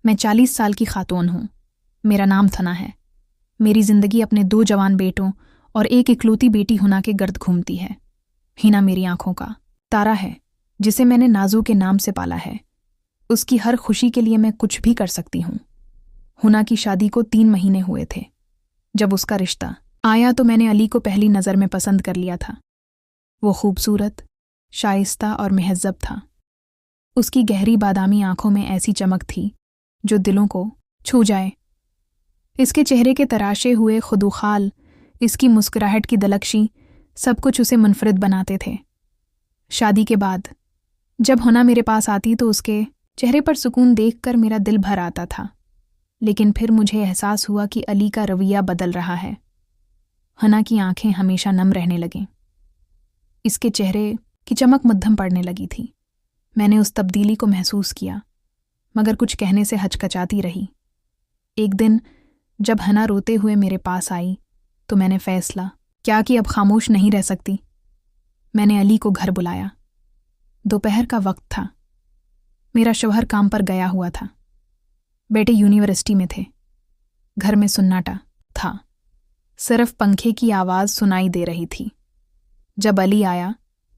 میں 40 سال کی خاتون ہوں۔ میرا نام ثنا ہے۔ میری زندگی اپنے 2 جوان بیٹوں اور ایک اکلوتی بیٹی ہنا کے گرد گھومتی ہے۔ ہنا میری آنکھوں کا تارا ہے جسے میں نے نازو کے نام سے پالا ہے۔ اس کی ہر خوشی کے لیے میں کچھ بھی کر سکتی ہوں۔ ہنا کی شادی کو 3 مہینے ہوئے تھے جب اس کا رشتہ آیا تو میں نے علی کو پہلی نظر میں پسند کر لیا تھا۔ وہ خوبصورت، شائستہ اور مہذب تھا۔ اس کی گہری بادامی آنکھوں میں ایسی چمک تھی جو دلوں کو چھو جائے۔ اس کے چہرے کے تراشے ہوئے خدوخال، اس کی مسکراہٹ کی دلکشی، سب کچھ اسے منفرد بناتے تھے۔ شادی کے بعد جب ہنا میرے پاس آتی تو اس کے چہرے پر سکون دیکھ کر میرا دل بھر آتا تھا، لیکن پھر مجھے احساس ہوا کہ علی کا رویہ بدل رہا ہے۔ ہنا کی آنکھیں ہمیشہ نم رہنے لگیں۔ اس کے چہرے کی چمک مدھم پڑنے لگی تھی۔ میں نے اس تبدیلی کو محسوس کیا، مگر کچھ کہنے سے ہچکچاتی رہی۔ ایک دن جب ہنا روتے ہوئے میرے پاس آئی تو میں نے فیصلہ کیا کہ اب خاموش نہیں رہ سکتی۔ میں نے علی کو گھر بلایا۔ دوپہر کا وقت تھا۔ میرا شوہر کام پر گیا ہوا تھا، بیٹے یونیورسٹی میں تھے۔ گھر میں سناٹا تھا، صرف پنکھے کی آواز سنائی دے رہی تھی۔ جب علی آیا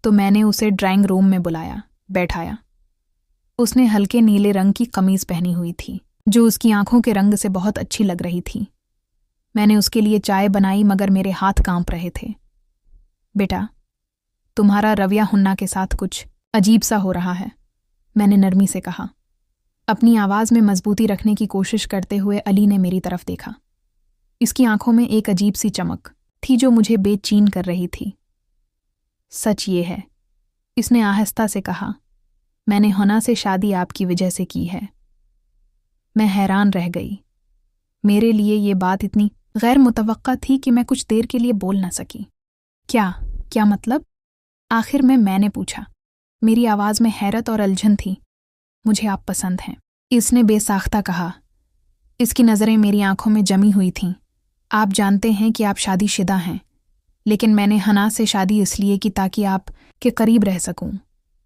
تو میں نے اسے ڈرائنگ روم میں بلایا، بیٹھایا۔ اس نے ہلکے نیلے رنگ کی قمیض پہنی ہوئی تھی جو اس کی آنکھوں کے رنگ سے بہت اچھی لگ رہی تھی۔ میں نے اس کے لیے چائے بنائی مگر میرے ہاتھ کانپ رہے تھے۔ بیٹا، تمہارا رویہ ہنا کے ساتھ کچھ عجیب سا ہو رہا ہے، میں نے نرمی سے کہا۔ اپنی آواز میں مضبوطی رکھنے کی کوشش کرتے ہوئے علی نے میری طرف دیکھا۔ اس کی آنکھوں میں ایک عجیب سی چمک تھی جو مجھے بے چین کر رہی تھی۔ سچ یہ ہے، اس نے آہستہ سے کہا، میں نے ہنا سے شادی آپ کی وجہ سے کی ہے۔ میں حیران رہ گئی۔ میرے لیے یہ بات اتنی غیر متوقع تھی کہ میں کچھ دیر کے لیے بول نہ سکی۔ کیا مطلب؟ آخر میں نے پوچھا۔ میری آواز میں حیرت اور الجھن تھی۔ مجھے آپ پسند ہیں، اس نے بے ساختہ کہا۔ اس کی نظریں میری آنکھوں میں جمی ہوئی تھیں۔ آپ جانتے ہیں کہ آپ شادی شدہ ہیں، لیکن میں نے ہنا سے شادی اس لیے کی تاکہ آپ کے قریب رہ سکوں۔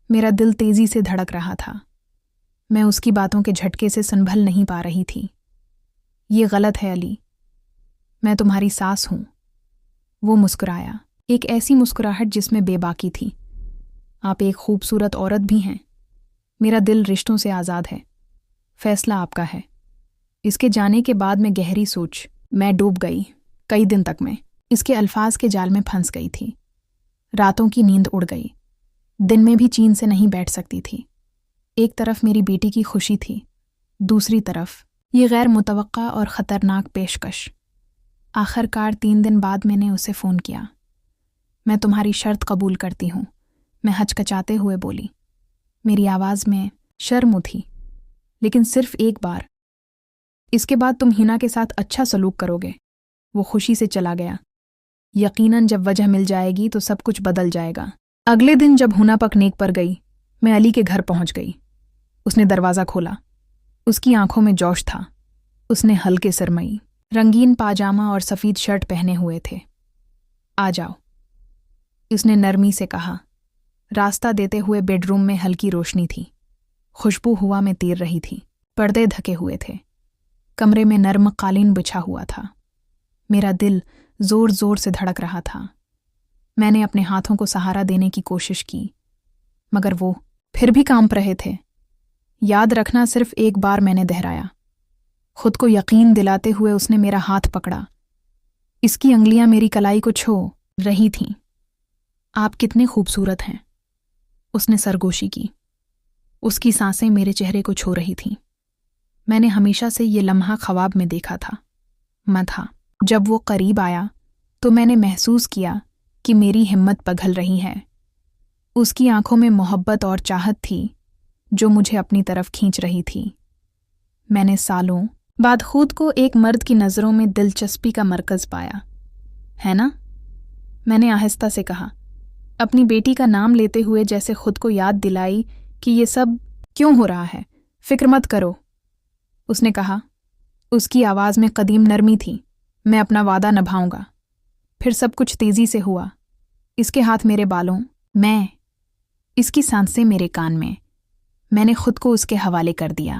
میرا دل تیزی سے دھڑک رہا تھا۔ میں اس کی باتوں کے جھٹکے سے سنبھل نہیں پا رہی تھی۔ یہ غلط ہے علی، میں تمہاری ساس ہوں۔ وہ مسکرایا، ایک ایسی مسکراہٹ جس میں بے باکی تھی۔ آپ ایک خوبصورت عورت بھی ہیں۔ میرا دل رشتوں سے آزاد ہے، فیصلہ آپ کا ہے۔ اس کے جانے کے بعد میں گہری سوچ میں ڈوب گئی۔ کئی دن تک میں اس کے الفاظ کے جال میں پھنس گئی تھی۔ راتوں کی نیند اڑ گئی، دن میں بھی چین سے نہیں بیٹھ سکتی تھی۔ ایک طرف میری بیٹی کی خوشی تھی، دوسری طرف یہ غیر متوقع اور خطرناک پیشکش۔ آخر کار 3 دن بعد میں نے اسے فون کیا۔ میں تمہاری شرط قبول کرتی ہوں، میں ہچکچاتے ہوئے بولی۔ میری آواز میں شرم تھی، لیکن صرف ایک بار۔ اس کے بعد تم ہنا کے ساتھ اچھا سلوک کرو گے۔ وہ خوشی سے چلا گیا۔ یقیناً جب وجہ مل جائے گی تو سب کچھ بدل جائے گا۔ اگلے دن جب ہنا پکنیک پر گئی، میں علی کے گھر پہنچ گئی۔ اس نے دروازہ کھولا۔ اس کی آنکھوں میں جوش تھا۔ اس نے ہلکے سرمئی، رنگین پاجامہ اور سفید شرٹ پہنے ہوئے تھے۔ آ جاؤ، اس نے نرمی سے کہا۔ راستہ دیتے ہوئے بیڈ روم میں ہلکی روشنی تھی، خوشبو ہوا میں تیر رہی تھی، پردے دھکے ہوئے تھے، کمرے میں نرم قالین بچھا ہوا تھا۔ میرا دل زور زور سے دھڑک رہا تھا۔ میں نے اپنے ہاتھوں کو سہارا دینے کی کوشش کی، مگر وہ پھر بھی کانپ رہے تھے۔ یاد رکھنا، صرف ایک بار میں نے دہرایا۔ خود کو یقین دلاتے ہوئے اس نے میرا ہاتھ پکڑا۔ اس کی انگلیاں میری کلائی کو چھو رہی تھیں۔ آپ کتنے خوبصورت ہیں، اس نے سرگوشی کی۔ اس کی سانسیں میرے چہرے کو چھو رہی تھیں۔ میں نے ہمیشہ سے یہ لمحہ خواب میں دیکھا تھا۔ جب وہ قریب آیا تو میں نے محسوس کیا کہ میری ہمت پگھل رہی ہے۔ اس کی آنکھوں میں محبت اور چاہت تھی جو مجھے اپنی طرف کھینچ رہی تھی۔ میں نے سالوں بعد خود کو ایک مرد کی نظروں میں دلچسپی کا مرکز پایا، ہے نا؟ میں نے آہستہ سے کہا، اپنی بیٹی کا نام لیتے ہوئے جیسے خود کو یاد دلائی کہ یہ سب کیوں ہو رہا ہے۔ فکر مت کرو، اس نے کہا۔ اس کی آواز میں قدیم نرمی تھی۔ میں اپنا وعدہ نبھاؤں گا۔ پھر سب کچھ تیزی سے ہوا۔ اس کے ہاتھ میرے بالوں میں، اس کی سانسیں میرے کان میں۔ میں نے خود کو اس کے حوالے کر دیا۔